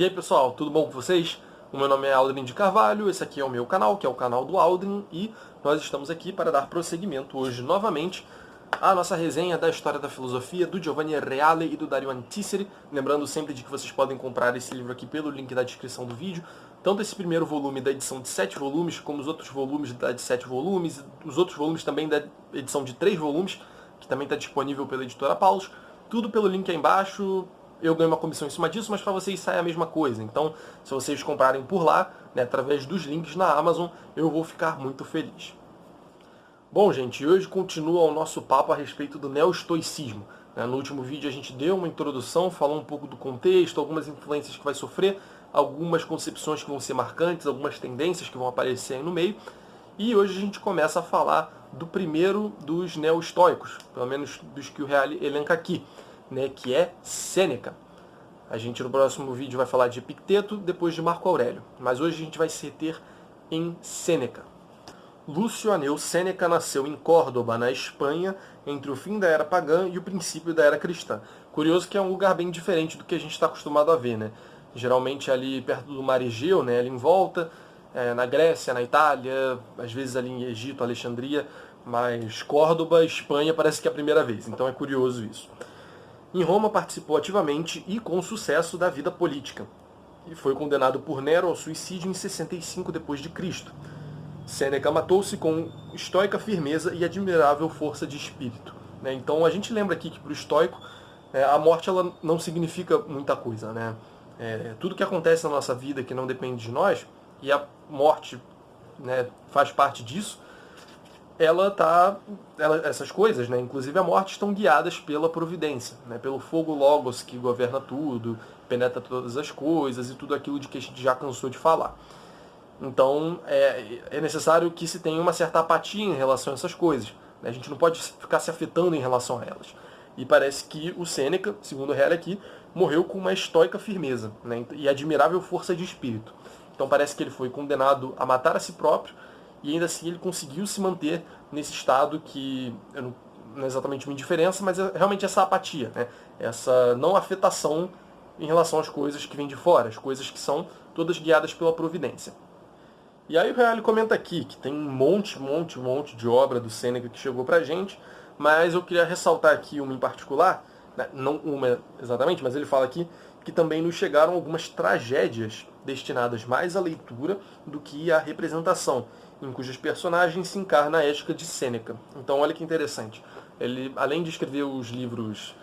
E aí pessoal, tudo bom com vocês? O meu nome é Aldrin de Carvalho, esse aqui é o meu canal, que é o canal do Aldrin, e nós estamos aqui para dar prosseguimento hoje novamente à nossa resenha da História da Filosofia do Giovanni Reale e do Dario Antiseri. Lembrando sempre de que vocês podem comprar esse livro aqui pelo link da descrição do vídeo, tanto esse primeiro volume da edição de 7 volumes, como os outros volumes da de 7 volumes, os outros volumes também da edição de 3 volumes, que também está disponível pela editora Paulus, tudo pelo link aí embaixo. Eu ganho uma comissão em cima disso, mas para vocês sai a mesma coisa. Então, se vocês comprarem por lá, né, através dos links na Amazon, eu vou ficar muito feliz. Bom, gente, hoje continua o nosso papo a respeito do neoestoicismo. No último vídeo a gente deu uma introdução, falou um pouco do contexto, algumas influências que vai sofrer, algumas concepções que vão ser marcantes, algumas tendências que vão aparecer aí no meio. E hoje a gente começa a falar do primeiro dos neoestoicos, pelo menos dos que o Reale elenca aqui, né, que é Sêneca. A gente no próximo vídeo vai falar de Epicteto, depois de Marco Aurélio. Mas hoje a gente vai se reter em Sêneca. Lúcio Aneu Sêneca nasceu em Córdoba, na Espanha, entre o fim da Era Pagã e o princípio da Era Cristã. Curioso que é um lugar bem diferente do que a gente está acostumado a ver, né? Geralmente ali perto do Mar Egeu, né, ali em volta, na Grécia, na Itália, às vezes ali em Egito, Alexandria, mas Córdoba, Espanha, parece que é a primeira vez, então é curioso isso. Em Roma participou ativamente e com sucesso da vida política, e foi condenado por Nero ao suicídio em 65 d.C. Sêneca matou-se com estoica firmeza e admirável força de espírito. Então a gente lembra aqui que para o estoico a morte ela não significa muita coisa. Tudo que acontece na nossa vida que não depende de nós, e a morte faz parte disso, essas coisas, inclusive a morte, estão guiadas pela providência, pelo fogo logos que governa tudo, penetra todas as coisas e tudo aquilo de que a gente já cansou de falar. Então é necessário que se tenha uma certa apatia em relação a essas coisas. A gente não pode ficar se afetando em relação a elas. E parece que o Sêneca, segundo o Reale aqui, morreu com uma estoica firmeza, e admirável força de espírito. Então parece que ele foi condenado a matar a si próprio, e ainda assim ele conseguiu se manter nesse estado que não é exatamente uma indiferença, mas é realmente essa apatia, essa não afetação em relação às coisas que vêm de fora, as coisas que são todas guiadas pela providência. E aí o Reale comenta aqui que tem um monte de obra do Sêneca que chegou pra gente, mas eu queria ressaltar aqui uma em particular, não uma exatamente, mas ele fala aqui que também nos chegaram algumas tragédias destinadas mais à leitura do que à representação, em cujos personagens se encarna a ética de Sêneca. Então olha que interessante. Ele, além de escrever os livros,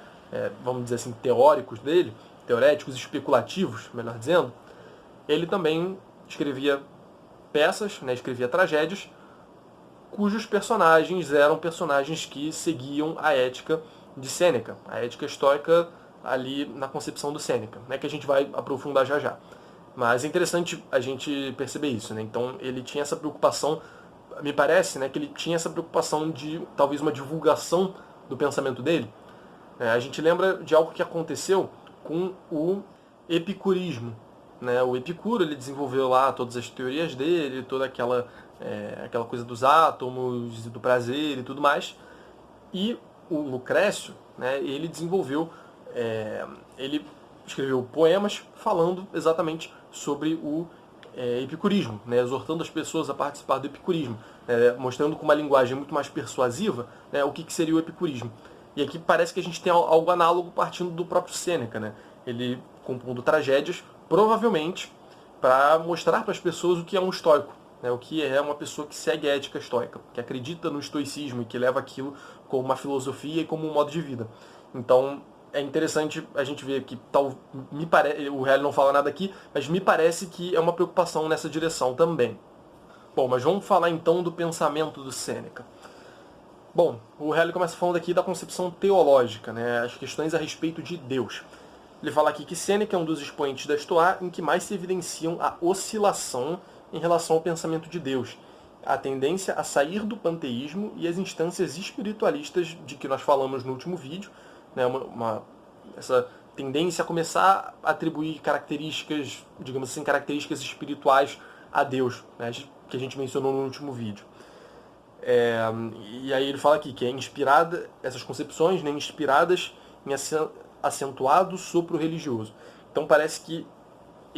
vamos dizer assim, teóricos dele, teoréticos e especulativos, melhor dizendo, ele também escrevia peças, escrevia tragédias, cujos personagens eram personagens que seguiam a ética de Sêneca, a ética estoica ali na concepção do Sêneca, que a gente vai aprofundar já já. Mas é interessante a gente perceber isso, Então ele tinha essa preocupação, me parece, que ele tinha essa preocupação de talvez uma divulgação do pensamento dele. A gente lembra de algo que aconteceu com o epicurismo. O Epicuro ele desenvolveu lá todas as teorias dele, toda aquela coisa dos átomos, do prazer e tudo mais. E o Lucrécio, ele desenvolveu, ele escreveu poemas falando exatamente sobre o epicurismo, exortando as pessoas a participar do epicurismo, mostrando com uma linguagem muito mais persuasiva o que seria o epicurismo. E aqui parece que a gente tem algo análogo partindo do próprio Sêneca, ele compondo tragédias, provavelmente para mostrar para as pessoas o que é um estoico, o que é uma pessoa que segue a ética estoica, que acredita no estoicismo e que leva aquilo como uma filosofia e como um modo de vida. Então é interessante a gente ver que o Reale não fala nada aqui, mas me parece que é uma preocupação nessa direção também. Bom, mas vamos falar então do pensamento do Sêneca. Bom, o Reale começa falando aqui da concepção teológica, as questões a respeito de Deus. Ele fala aqui que Sêneca é um dos expoentes da Estoa em que mais se evidenciam a oscilação em relação ao pensamento de Deus, a tendência a sair do panteísmo e as instâncias espiritualistas de que nós falamos no último vídeo, essa tendência a começar a atribuir características, digamos assim, características espirituais a Deus, que a gente mencionou no último vídeo. E aí ele fala aqui que é inspirada, essas concepções, inspiradas em acentuado sopro religioso. Então parece que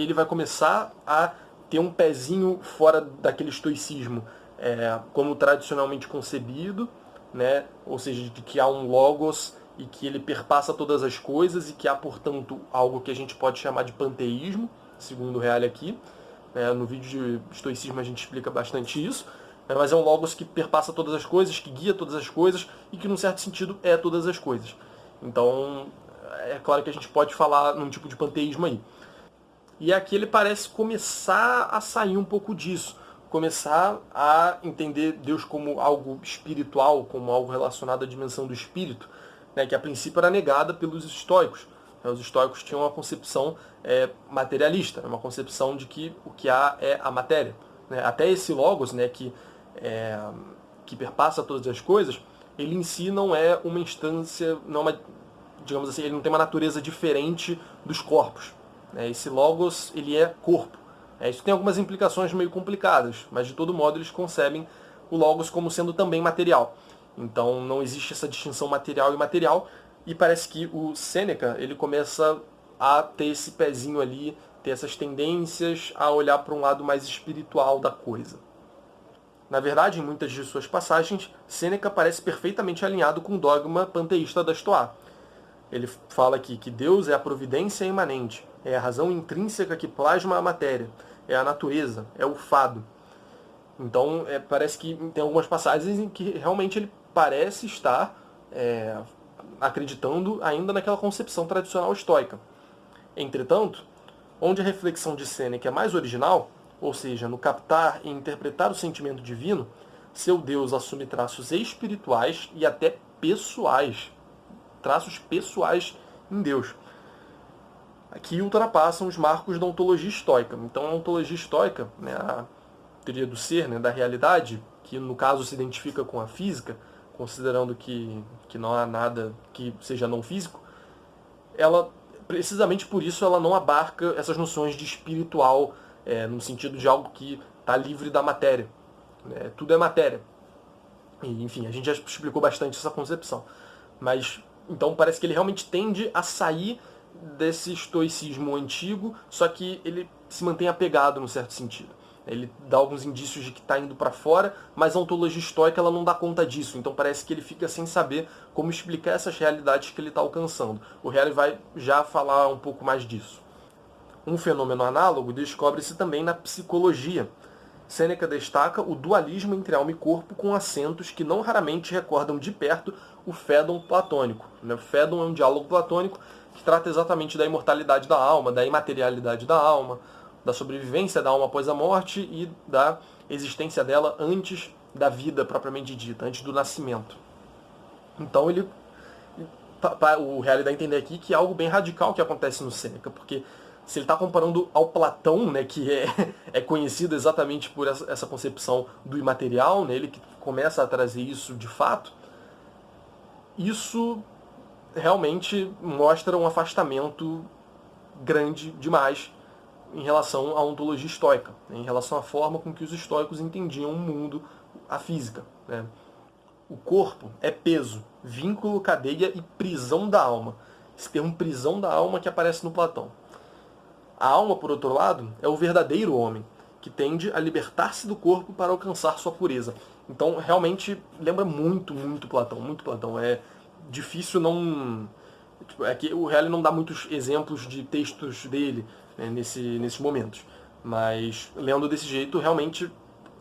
ele vai começar a ter um pezinho fora daquele estoicismo como tradicionalmente concebido, né? Ou seja, de que há um logos e que ele perpassa todas as coisas e que há, portanto, algo que a gente pode chamar de panteísmo, segundo o Reale aqui. No vídeo de estoicismo a gente explica bastante isso, mas é um logos que perpassa todas as coisas, que guia todas as coisas e que, num certo sentido, é todas as coisas. Então, é claro que a gente pode falar num tipo de panteísmo aí. E aqui ele parece começar a sair um pouco disso, começar a entender Deus como algo espiritual, como algo relacionado à dimensão do espírito, né, que a princípio era negada pelos estoicos. Os estoicos tinham uma concepção materialista, uma concepção de que o que há é a matéria. Né? Até esse logos, né, que perpassa todas as coisas, ele em si não é uma instância, não é uma, digamos assim, ele não tem uma natureza diferente dos corpos. Esse logos, ele é corpo. Isso tem algumas implicações meio complicadas, mas de todo modo eles concebem o logos como sendo também material. Então não existe essa distinção material e imaterial, e parece que o Sêneca ele começa a ter esse pezinho ali, ter essas tendências a olhar para um lado mais espiritual da coisa. Na verdade, em muitas de suas passagens, Sêneca parece perfeitamente alinhado com o dogma panteísta da Stoa. Ele fala aqui que Deus é a providência imanente, é a razão intrínseca que plasma a matéria, é a natureza, é o fado. Então, parece que tem algumas passagens em que realmente ele parece estar acreditando ainda naquela concepção tradicional estoica. Entretanto, onde a reflexão de Sêneca é mais original, ou seja, no captar e interpretar o sentimento divino, seu Deus assume traços espirituais e até pessoais, traços pessoais em Deus, que ultrapassam os marcos da ontologia estoica. Então, a ontologia estoica, né, a teoria do ser, né, da realidade, que no caso se identifica com a física, considerando que não há nada que seja não físico, ela, precisamente por isso, ela não abarca essas noções de espiritual, no sentido de algo que está livre da matéria. Tudo é matéria. E, enfim, a gente já explicou bastante essa concepção. Mas, então, parece que ele realmente tende a sair desse estoicismo antigo, só que ele se mantém apegado, num certo sentido. Ele dá alguns indícios de que está indo para fora, mas a ontologia estoica ela não dá conta disso. Então parece que ele fica sem saber como explicar essas realidades que ele está alcançando. O Reale vai já falar um pouco mais disso. Um fenômeno análogo descobre-se também na psicologia. Sêneca destaca o dualismo entre alma e corpo com acentos que não raramente recordam de perto o Fédon platônico. O Fédon é um diálogo platônico que trata exatamente da imortalidade da alma, da imaterialidade da alma, da sobrevivência da alma após a morte e da existência dela antes da vida propriamente dita, antes do nascimento. Então o Reale dá a entender aqui que é algo bem radical que acontece no Sêneca, porque se ele está comparando ao Platão, né, que é conhecido exatamente por essa concepção do imaterial, né, ele que começa a trazer isso de fato, isso realmente mostra um afastamento grande demais em relação à ontologia estoica, né, em relação à forma com que os estoicos entendiam o mundo, a física. Né. O corpo é peso, vínculo, cadeia e prisão da alma. Esse termo prisão da alma que aparece no Platão. A alma, por outro lado, é o verdadeiro homem, que tende a libertar-se do corpo para alcançar sua pureza. Então, realmente, lembra muito, muito Platão, muito Platão. É difícil não... É que o Reale não dá muitos exemplos de textos dele, né, nesses momentos. Mas, lendo desse jeito, realmente,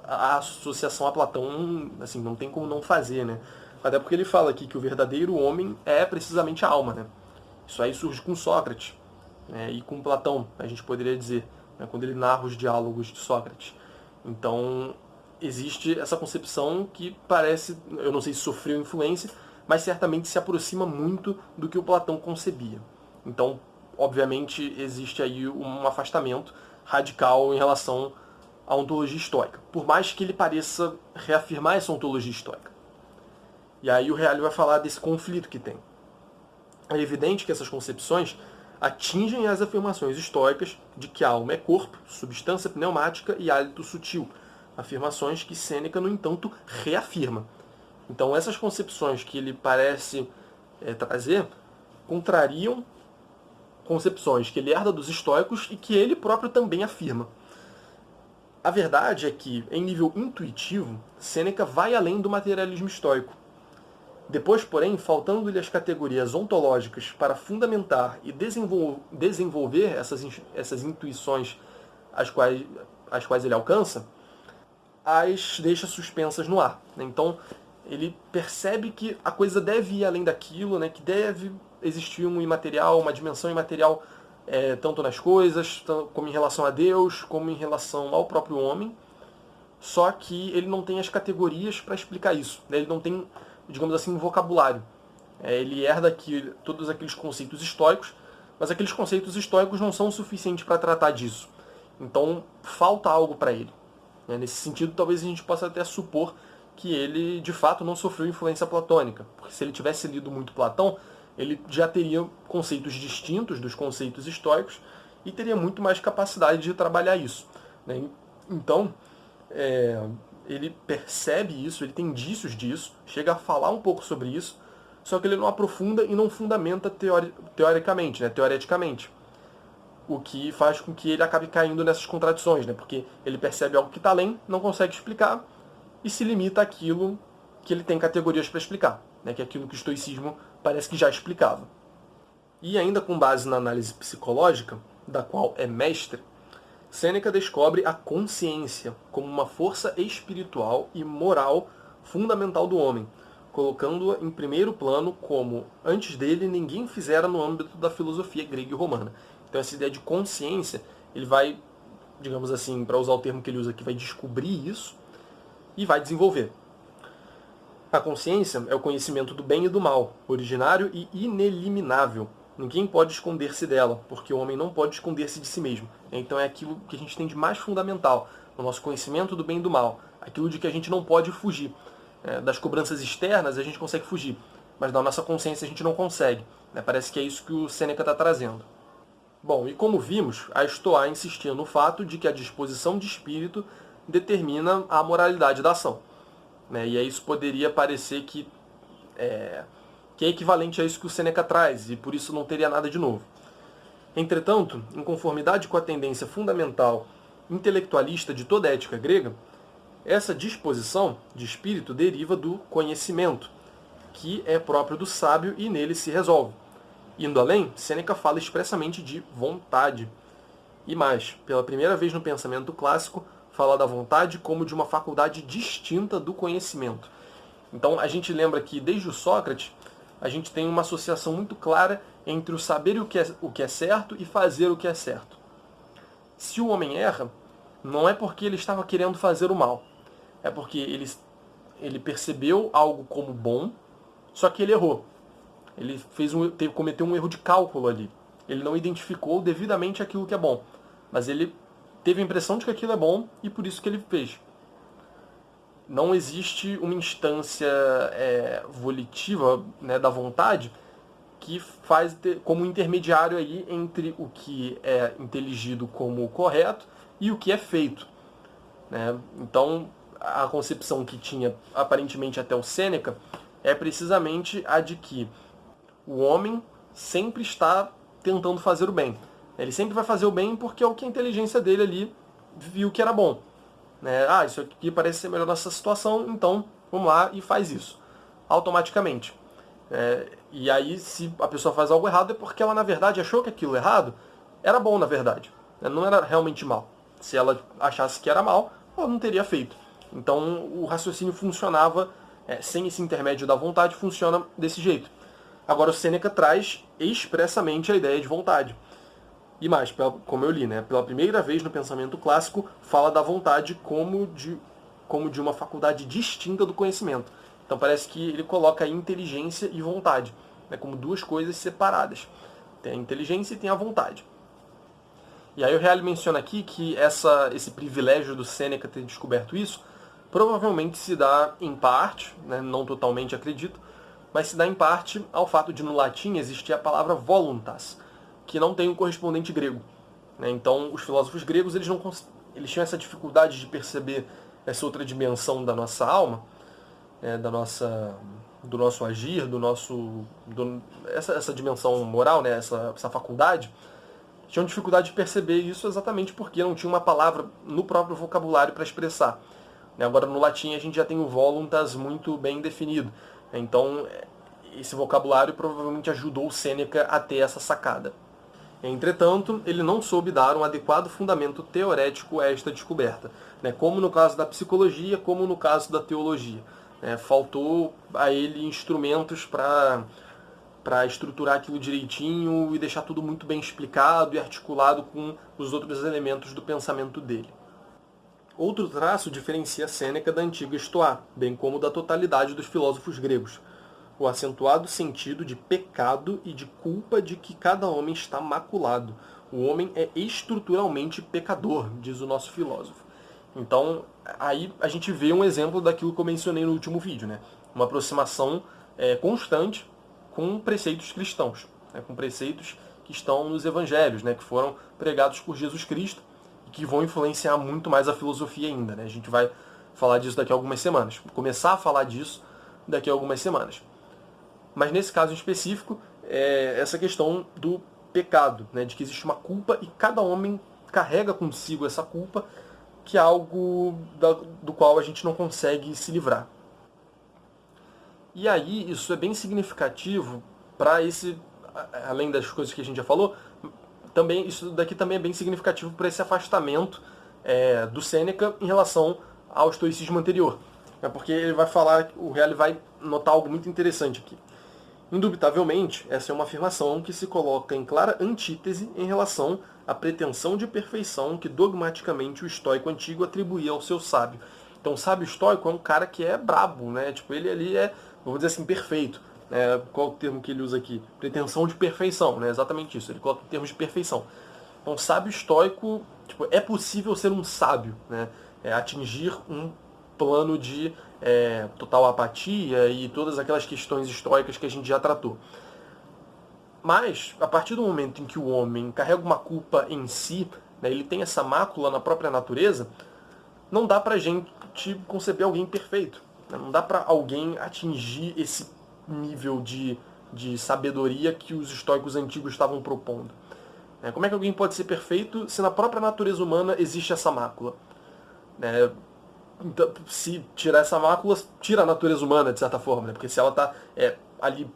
a associação a Platão, assim, não tem como não fazer, né? Até porque ele fala aqui que o verdadeiro homem é precisamente a alma, né? Isso aí surge com Sócrates. E com Platão, a gente poderia dizer, né, quando ele narra os diálogos de Sócrates. Então, existe essa concepção que parece, eu não sei se sofreu influência, mas certamente se aproxima muito do que o Platão concebia. Então, obviamente, existe aí um afastamento radical em relação à ontologia estoica, por mais que ele pareça reafirmar essa ontologia estoica. E aí o Reale vai falar desse conflito que tem. É evidente que essas concepções atingem as afirmações estoicas de que a alma é corpo, substância pneumática e hálito sutil, afirmações que Sêneca, no entanto, reafirma. Então essas concepções que ele parece trazer contrariam concepções que ele herda dos estoicos e que ele próprio também afirma. A verdade é que, em nível intuitivo, Sêneca vai além do materialismo estoico. Depois, porém, faltando-lhe as categorias ontológicas para fundamentar e desenvolver essas intuições às quais ele alcança, as deixa suspensas no ar. Então, ele percebe que a coisa deve ir além daquilo, né, que deve existir um imaterial, uma dimensão imaterial, tanto nas coisas, como em relação a Deus, como em relação ao próprio homem, só que ele não tem as categorias para explicar isso, né? Ele não tem, digamos assim, um vocabulário. Ele herda todos aqueles conceitos estoicos, mas aqueles conceitos estoicos não são suficientes para tratar disso. Então, falta algo para ele. Nesse sentido, talvez a gente possa até supor que ele, de fato, não sofreu influência platônica, porque se ele tivesse lido muito Platão, ele já teria conceitos distintos dos conceitos estoicos e teria muito mais capacidade de trabalhar isso, né? Então, ele percebe isso, ele tem indícios disso, chega a falar um pouco sobre isso, só que ele não aprofunda e não fundamenta teoricamente, né, teoreticamente. O que faz com que ele acabe caindo nessas contradições, né? Porque ele percebe algo que está além, não consegue explicar, e se limita àquilo que ele tem categorias para explicar, né? Que é aquilo que o estoicismo parece que já explicava. E ainda com base na análise psicológica, da qual é mestre, Sêneca descobre a consciência como uma força espiritual e moral fundamental do homem, colocando-a em primeiro plano como, antes dele, ninguém fizera no âmbito da filosofia grega e romana. Então essa ideia de consciência, ele vai, digamos assim, para usar o termo que ele usa aqui, vai descobrir isso e vai desenvolver. A consciência é o conhecimento do bem e do mal, originário e ineliminável. Ninguém pode esconder-se dela, porque o homem não pode esconder-se de si mesmo. Então é aquilo que a gente tem de mais fundamental, no nosso conhecimento do bem e do mal. Aquilo de que a gente não pode fugir. Das cobranças externas a gente consegue fugir, mas da nossa consciência a gente não consegue. Parece que é isso que o Sêneca está trazendo. Bom, e como vimos, a Estoa insistia no fato de que a disposição de espírito determina a moralidade da ação. E aí isso poderia parecer que é equivalente a isso que o Sêneca traz, e por isso não teria nada de novo. Entretanto, em conformidade com a tendência fundamental intelectualista de toda a ética grega, essa disposição de espírito deriva do conhecimento, que é próprio do sábio e nele se resolve. Indo além, Sêneca fala expressamente de vontade. E mais, pela primeira vez no pensamento clássico, fala da vontade como de uma faculdade distinta do conhecimento. Então a gente lembra que desde o Sócrates, a gente tem uma associação muito clara entre o saber o que é certo e fazer o que é certo. Se o homem erra, não é porque ele estava querendo fazer o mal, é porque ele percebeu algo como bom, só que ele errou. Ele cometeu um erro de cálculo ali. Ele não identificou devidamente aquilo que é bom. Mas ele teve a impressão de que aquilo é bom e por isso que ele fez. Não existe uma instância volitiva, né, da vontade que faz como intermediário aí entre o que é inteligido como correto e o que é feito. Né? Então, a concepção que tinha aparentemente até o Sêneca é precisamente a de que o homem sempre está tentando fazer o bem. Ele sempre vai fazer o bem porque é o que a inteligência dele ali viu que era bom. Isso aqui parece ser melhor nessa situação, então vamos lá e faz isso. Automaticamente. E aí, se a pessoa faz algo errado, é porque ela, na verdade, achou que aquilo errado era bom, na verdade. Não era realmente mal. Se ela achasse que era mal, ela não teria feito. Então, o raciocínio funcionava, sem esse intermédio da vontade, funciona desse jeito. Agora, o Sêneca traz expressamente a ideia de vontade. E mais, como eu li, pela primeira vez no pensamento clássico, fala da vontade como de uma faculdade distinta do conhecimento. Então parece que ele coloca a inteligência e vontade, como duas coisas separadas. Tem a inteligência e tem a vontade. E aí o Reale menciona aqui que esse privilégio do Sêneca ter descoberto isso provavelmente se dá em parte, não totalmente acredito, mas se dá em parte ao fato de no latim existir a palavra voluntas, que não tem um correspondente grego. Então os filósofos gregos eles tinham essa dificuldade de perceber essa outra dimensão da nossa alma, da nossa agir, essa dimensão moral, né, essa faculdade, tinham dificuldade de perceber isso exatamente porque não tinha uma palavra no próprio vocabulário para expressar. Agora, no latim, a gente já tem o voluntas muito bem definido. Então, esse vocabulário provavelmente ajudou o Sêneca a ter essa sacada. Entretanto, ele não soube dar um adequado fundamento teorético a esta descoberta, como no caso da psicologia, como no caso da teologia. Faltou a ele instrumentos para estruturar aquilo direitinho e deixar tudo muito bem explicado e articulado com os outros elementos do pensamento dele. Outro traço diferencia Sêneca da antiga Estoá, bem como da totalidade dos filósofos gregos: o acentuado sentido de pecado e de culpa de que cada homem está maculado. O homem é estruturalmente pecador, diz o nosso filósofo. Então, aí a gente vê um exemplo daquilo que eu mencionei no último vídeo, uma aproximação constante com preceitos cristãos, com preceitos que estão nos evangelhos, que foram pregados por Jesus Cristo e que vão influenciar muito mais a filosofia ainda. A gente vai falar disso daqui a algumas semanas, começar a falar disso daqui a algumas semanas. Mas nesse caso em específico, essa questão do pecado, de que existe uma culpa e cada homem carrega consigo essa culpa, que é algo do qual a gente não consegue se livrar. E aí, isso é bem significativo para além das coisas que a gente já falou, também, isso daqui também é bem significativo para esse afastamento do Sêneca em relação ao estoicismo anterior. Porque ele vai falar, o Reale vai notar algo muito interessante aqui. Indubitavelmente, essa é uma afirmação que se coloca em clara antítese em relação à pretensão de perfeição que dogmaticamente o estoico antigo atribuía ao seu sábio. Então, o sábio estoico é um cara que é brabo, ele ali é, vamos dizer assim, perfeito. Qual é o termo que ele usa aqui? Pretensão de perfeição, exatamente isso. Ele coloca em termos de perfeição. Então, sábio estoico, é possível ser um sábio, atingir um plano de total apatia e todas aquelas questões estoicas que a gente já tratou. Mas, a partir do momento em que o homem carrega uma culpa em si, ele tem essa mácula na própria natureza, não dá pra gente conceber alguém perfeito. Não dá pra alguém atingir esse nível de sabedoria que os estoicos antigos estavam propondo. Como é que alguém pode ser perfeito se na própria natureza humana existe essa mácula? Então, se tirar essa mácula, tira a natureza humana, de certa forma, porque se ela está ali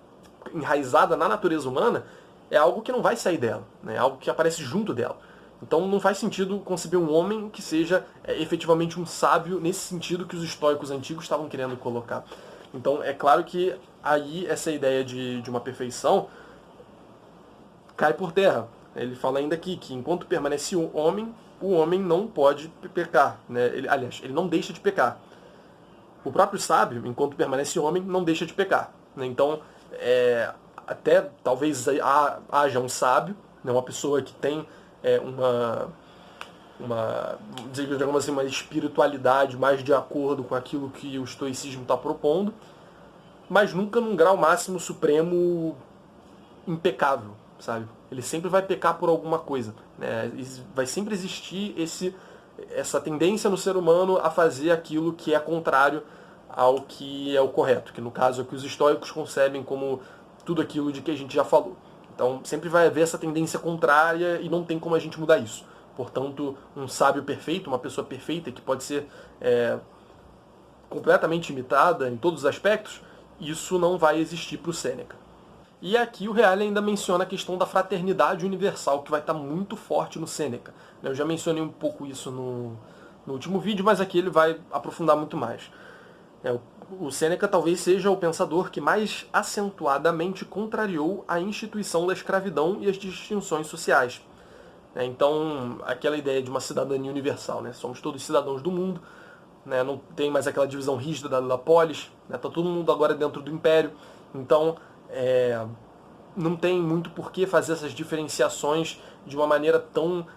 enraizada na natureza humana, é algo que não vai sair dela, é algo que aparece junto dela. Então não faz sentido conceber um homem que seja efetivamente um sábio nesse sentido que os estoicos antigos estavam querendo colocar. Então é claro que aí essa ideia de uma perfeição cai por terra. Ele fala ainda aqui que enquanto permanece o homem não pode pecar. Ele não deixa de pecar. O próprio sábio, enquanto permanece homem, não deixa de pecar. Então, até talvez haja um sábio, uma pessoa que tem digamos assim, uma espiritualidade mais de acordo com aquilo que o estoicismo está propondo, mas nunca num grau máximo supremo impecável, sabe? Ele sempre vai pecar por alguma coisa. Vai sempre existir essa tendência no ser humano a fazer aquilo que é contrário ao que é o correto, que no caso é o que os estoicos concebem como tudo aquilo de que a gente já falou. Então sempre vai haver essa tendência contrária e não tem como a gente mudar isso. Portanto, um sábio perfeito, uma pessoa perfeita que pode ser completamente imitada em todos os aspectos, isso não vai existir para o Sêneca. E aqui o Reale ainda menciona a questão da fraternidade universal, que vai estar muito forte no Sêneca. Eu já mencionei um pouco isso no último vídeo, mas aqui ele vai aprofundar muito mais. O Sêneca talvez seja o pensador que mais acentuadamente contrariou a instituição da escravidão e as distinções sociais. Então, aquela ideia de uma cidadania universal, somos todos cidadãos do mundo, não tem mais aquela divisão rígida da polis, está todo mundo agora dentro do império, então não tem muito por que fazer essas diferenciações de uma maneira tão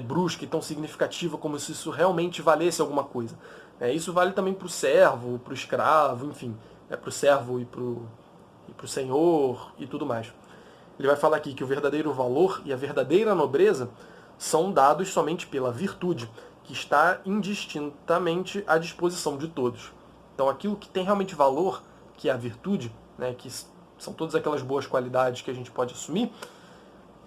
brusca e tão significativa, como se isso realmente valesse alguma coisa. Isso vale também para o servo, para o escravo, enfim, para o servo e para o senhor e tudo mais. Ele vai falar aqui que o verdadeiro valor e a verdadeira nobreza são dados somente pela virtude, que está indistintamente à disposição de todos. Então aquilo que tem realmente valor, que é a virtude, né, que são todas aquelas boas qualidades que a gente pode assumir,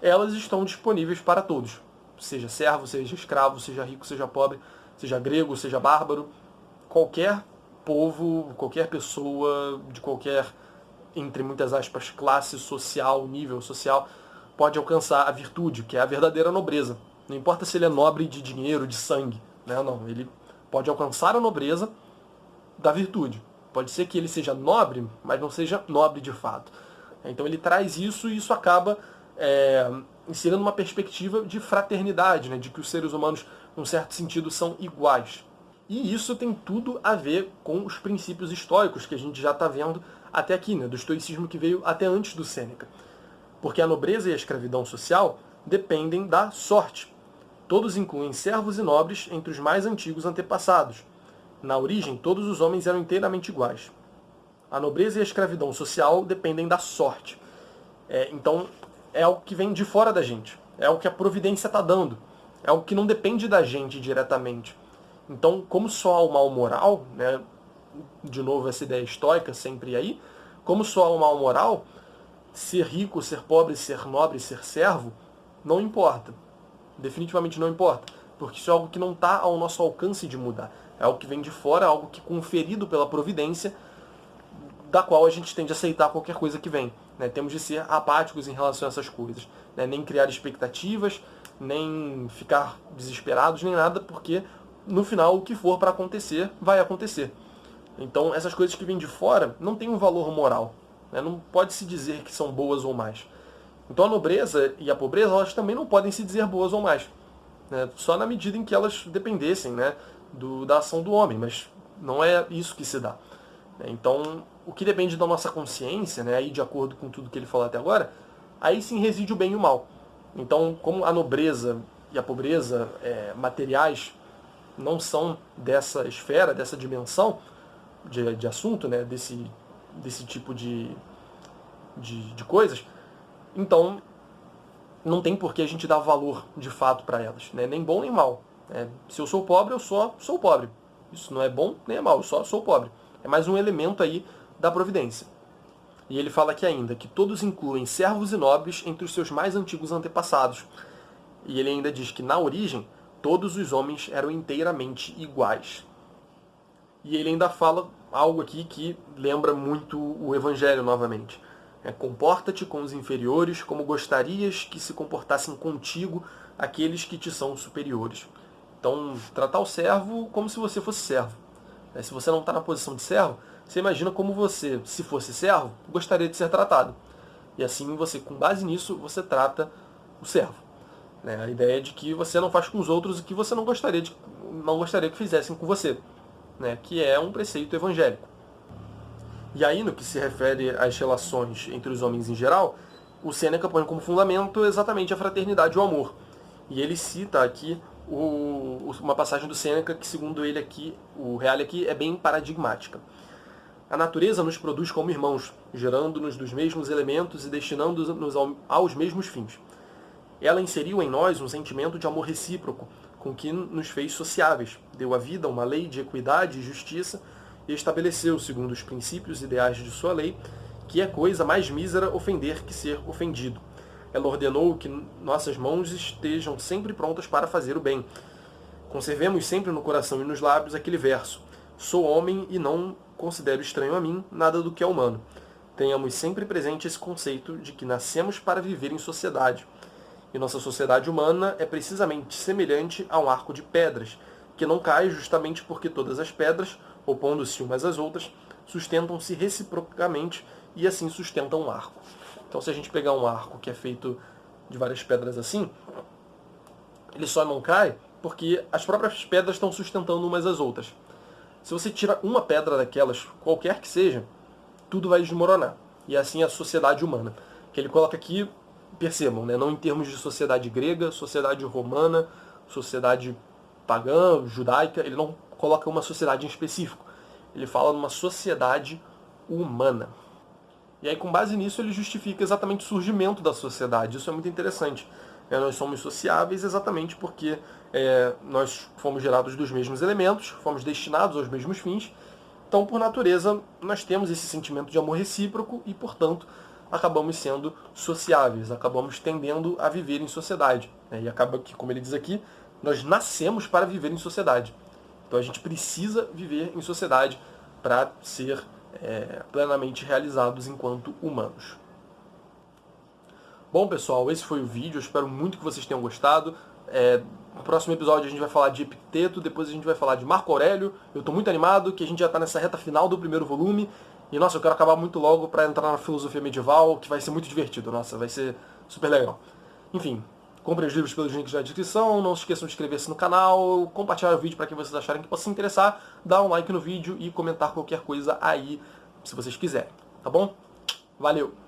elas estão disponíveis para todos. Seja servo, seja escravo, seja rico, seja pobre, seja grego, seja bárbaro, qualquer povo, qualquer pessoa, de qualquer, entre muitas aspas, classe social, nível social, pode alcançar a virtude, que é a verdadeira nobreza. Não importa se ele é nobre de dinheiro, de sangue, né? Não, ele pode alcançar a nobreza da virtude. Pode ser que ele seja nobre, mas não seja nobre de fato. Então ele traz isso e isso acaba inserindo uma perspectiva de fraternidade, né? De que os seres humanos, num certo sentido, são iguais. E isso tem tudo a ver com os princípios estoicos que a gente já está vendo até aqui, né? Do estoicismo que veio até antes do Sêneca. Porque a nobreza e a escravidão social dependem da sorte. Todos incluem servos e nobres entre os mais antigos antepassados. Na origem, todos os homens eram inteiramente iguais. A nobreza e a escravidão social dependem da sorte. Então, é algo que vem de fora da gente. É algo que a providência está dando. É algo que não depende da gente diretamente. Então, como só há o mal moral, né, de novo essa ideia estoica sempre aí, como só há o mal moral, ser rico, ser pobre, ser nobre, ser servo, não importa. Definitivamente não importa. Porque isso é algo que não está ao nosso alcance de mudar. É algo que vem de fora, algo que conferido pela providência, da qual a gente tende a aceitar qualquer coisa que vem. Né? Temos de ser apáticos em relação a essas coisas. Né? Nem criar expectativas, nem ficar desesperados, nem nada, porque no final o que for para acontecer, vai acontecer. Então essas coisas que vêm de fora não têm um valor moral. Né? Não pode se dizer que são boas ou más. Então a nobreza e a pobreza, elas também não podem se dizer boas ou más. Né? Só na medida em que elas dependessem, né, da ação do homem, mas não é isso que se dá. Então, o que depende da nossa consciência, né, aí de acordo com tudo que ele falou até agora, aí sim reside o bem e o mal. Então, como a nobreza e a pobreza materiais não são dessa esfera, dessa dimensão de assunto, né, desse tipo de coisas, então não tem por que a gente dar valor de fato para elas, né, nem bom nem mal. Se eu sou pobre, eu só sou pobre. Isso não é bom nem é mal, eu só sou pobre. É mais um elemento aí da providência. E ele fala aqui ainda que todos incluem servos e nobres entre os seus mais antigos antepassados. E ele ainda diz que na origem todos os homens eram inteiramente iguais. E ele ainda fala algo aqui que lembra muito o Evangelho novamente. Comporta-te com os inferiores como gostarias que se comportassem contigo aqueles que te são superiores. Então, tratar o servo como se você fosse servo. Se você não está na posição de servo, você imagina como você, se fosse servo, gostaria de ser tratado. E assim, você, com base nisso, você trata o servo. A ideia é de que você não faz com os outros o que você não gostaria que fizessem com você. Que é um preceito evangélico. E aí, no que se refere às relações entre os homens em geral, o Sêneca põe como fundamento exatamente a fraternidade e o amor. E ele cita aqui uma passagem do Sêneca que, segundo ele aqui, o Reale aqui, é bem paradigmática. A natureza nos produz como irmãos, gerando-nos dos mesmos elementos e destinando-nos aos mesmos fins. Ela inseriu em nós um sentimento de amor recíproco, com que nos fez sociáveis, deu à vida uma lei de equidade e justiça e estabeleceu, segundo os princípios ideais de sua lei, que é coisa mais mísera ofender que ser ofendido. Ela ordenou que nossas mãos estejam sempre prontas para fazer o bem. Conservemos sempre no coração e nos lábios aquele verso: sou homem e não considero estranho a mim nada do que é humano. Tenhamos sempre presente esse conceito de que nascemos para viver em sociedade. E nossa sociedade humana é precisamente semelhante a um arco de pedras, que não cai justamente porque todas as pedras, opondo-se umas às outras, sustentam-se reciprocamente e assim sustentam um arco. Então, se a gente pegar um arco que é feito de várias pedras assim, ele só não cai porque as próprias pedras estão sustentando umas às outras. Se você tira uma pedra daquelas, qualquer que seja, tudo vai desmoronar. E assim é a sociedade humana. Que ele coloca aqui, percebam, não em termos de sociedade grega, sociedade romana, sociedade pagã, judaica, ele não coloca uma sociedade em específico. Ele fala numa sociedade humana. E aí, com base nisso, ele justifica exatamente o surgimento da sociedade. Isso é muito interessante. Nós somos sociáveis exatamente porque nós fomos gerados dos mesmos elementos, fomos destinados aos mesmos fins, Então, por natureza, nós temos esse sentimento de amor recíproco e, portanto, acabamos sendo sociáveis, acabamos tendendo a viver em sociedade. Né? E acaba que, como ele diz aqui, nós nascemos para viver em sociedade. Então a gente precisa viver em sociedade para ser plenamente realizados enquanto humanos. Bom, pessoal, esse foi o vídeo. Eu espero muito que vocês tenham gostado. No próximo episódio a gente vai falar de Epicteto, depois a gente vai falar de Marco Aurélio. Eu estou muito animado, que a gente já está nessa reta final do primeiro volume. E, nossa, eu quero acabar muito logo para entrar na filosofia medieval, que vai ser muito divertido. Nossa, vai ser super legal. Enfim, comprem os livros pelos links na descrição, não se esqueçam de inscrever-se no canal, compartilhar o vídeo para quem vocês acharem que possa se interessar, dar um like no vídeo e comentar qualquer coisa aí, se vocês quiserem, tá bom? Valeu!